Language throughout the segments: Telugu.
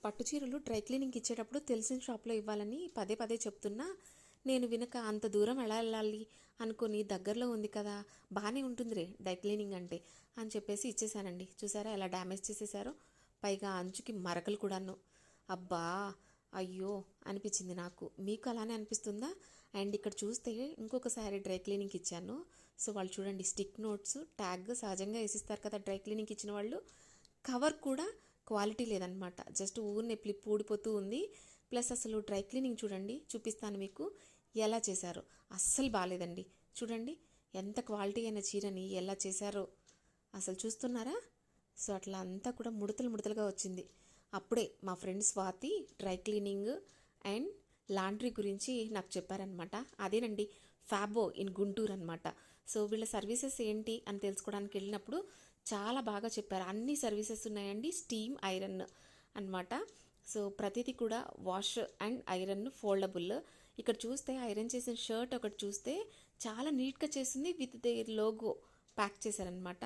పట్టు చీరలు డ్రై క్లీనింగ్కి ఇచ్చేటప్పుడు తెలిసిన షాప్లో ఇవ్వాలని పదే పదే చెప్తున్నా నేను వినక అంత దూరం ఎలా వెళ్ళాలి అనుకుని దగ్గరలో ఉంది కదా బాగానే ఉంటుంది డ్రై క్లీనింగ్ అంటే అని చెప్పేసి ఇచ్చేసానండి. చూసారా ఎలా డ్యామేజ్ చేసేసారో, పైగా అంచుకి మరకలు కూడాను. అబ్బా అయ్యో అనిపించింది నాకు. మీకు అలానే అనిపిస్తుందా? అండ్ ఇక్కడ చూస్తే ఇంకొకసారి డ్రై క్లీనింగ్కి ఇచ్చాను. సో వాళ్ళు చూడండి, స్టిక్ నోట్స్ ట్యాగ్ సహజంగా వేసిస్తారు కదా డ్రై క్లీనింగ్కి ఇచ్చిన వాళ్ళు. కవర్ కూడా క్వాలిటీ లేదనమాట, జస్ట్ ఊరినే ప్లిప్ ఊడిపోతూ ఉంది. ప్లస్ అసలు డ్రై క్లీనింగ్ చూడండి, చూపిస్తాను మీకు ఎలా చేశారో. అస్సలు బాగాలేదండి. చూడండి ఎంత క్వాలిటీ అయిన చీరని ఎలా చేశారో అసలు చూస్తున్నారా? సో అట్లా అంతా కూడా ముడతలు ముడతలుగా వచ్చింది. అప్పుడే మా friend Swathi dry cleaning and laundry గురించి నాకు చెప్పారనమాట. అదేనండి ఫ్యాబో ఇన్ గుంటూరు అనమాట. సో వీళ్ళ సర్వీసెస్ ఏంటి అని తెలుసుకోవడానికి వెళ్ళినప్పుడు చాలా బాగా చెప్పారు. అన్ని సర్వీసెస్ ఉన్నాయండి. స్టీమ్ ఐరన్ అనమాట. సో ప్రతిదీ కూడా వాష్ అండ్ ఐరన్ ఫోల్డబుల్. ఇక్కడ చూస్తే ఐరన్ చేసిన షర్ట్ ఒకటి చూస్తే చాలా నీట్గా చేసింది, విత్ దేర్ లోగో ప్యాక్ చేశారనమాట.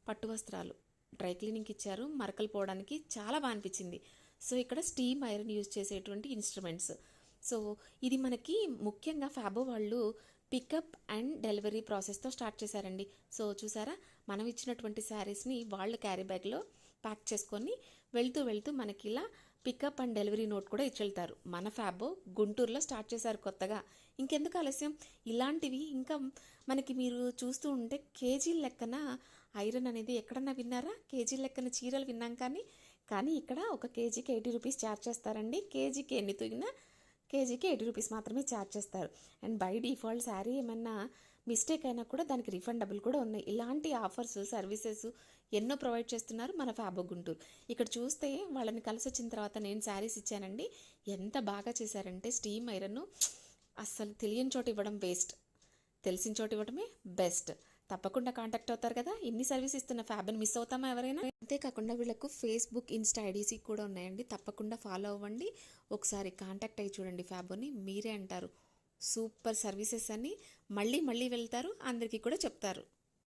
పట్టు వస్త్రాలు డ్రై క్లీనింగ్కి ఇచ్చారు, మరకలు పోవడానికి చాలా బాగా అనిపించింది. సో ఇక్కడ స్టీమ్ ఐరన్ యూజ్ చేసేటువంటి ఇన్స్ట్రుమెంట్స్. సో ఇది మనకి ముఖ్యంగా ఫ్యాబో వాళ్ళు పికప్ అండ్ డెలివరీ ప్రాసెస్తో స్టార్ట్ చేశారండి. సో చూసారా, మనం ఇచ్చినటువంటి శారీస్ని వాళ్ళు క్యారీ బ్యాగ్లో ప్యాక్ చేసుకొని వెళ్తూ వెళ్తూ మనకి ఇలా పికప్ అండ్ డెలివరీ నోట్ కూడా ఇచ్చెళ్తారు. మన ఫ్యాబో గుంటూరులో స్టార్ట్ చేశారు కొత్తగా. ఇంకెందుకు ఆలస్యం, ఇలాంటివి ఇంకా మనకి మీరు చూస్తూ ఉంటే కేజీల లెక్కన ఐరన్ అనేది ఎక్కడన్నా విన్నారా? కేజీల లెక్కన చీరలు విన్నాం కానీ ఇక్కడ ఒక కేజీకి 80 రూపీస్ ఛార్జ్ చేస్తారండి. కేజీకి ఎన్ని తూగినా కేజీకి 80 రూపీస్ మాత్రమే ఛార్జ్ చేస్తారు. అండ్ బై డిఫాల్ట్ శారీ ఏమన్నా మిస్టేక్ అయినా కూడా దానికి రిఫండబుల్ కూడా ఉన్నాయి. ఇలాంటి ఆఫర్స్ సర్వీసెస్ ఎన్నో ప్రొవైడ్ చేస్తున్నారు మన ఫ్యాబో గుంటూరు. ఇక్కడ చూస్తే వాళ్ళని కలిసి వచ్చిన తర్వాత నేను శారీస్ ఇచ్చానండి. ఎంత బాగా చేశారంటే స్టీమ్ ఐరన్ అస్సలు తెలియని చోట ఇవ్వడం వేస్ట్, తెలిసిన చోట ఇవ్వడమే బెస్ట్. తప్పకుండా కాంటాక్ట్ అవుతారు కదా. ఇన్ని సర్వీస్ ఇస్తున్న ఫ్యాబ్ని మిస్ అవుతామా ఎవరైనా? అంతేకాకుండా వీళ్ళకు ఫేస్బుక్, ఇన్స్టా ఐడీసీ కూడా ఉన్నాయండి. తప్పకుండా ఫాలో అవ్వండి. ఒకసారి కాంటాక్ట్ అయ్యి చూడండి ఫ్యాబోని, మీరే అంటారు సూపర్ సర్వీసెస్ అని. మళ్ళీ మళ్ళీ వెళ్తారు, అందరికీ కూడా చెప్తారు.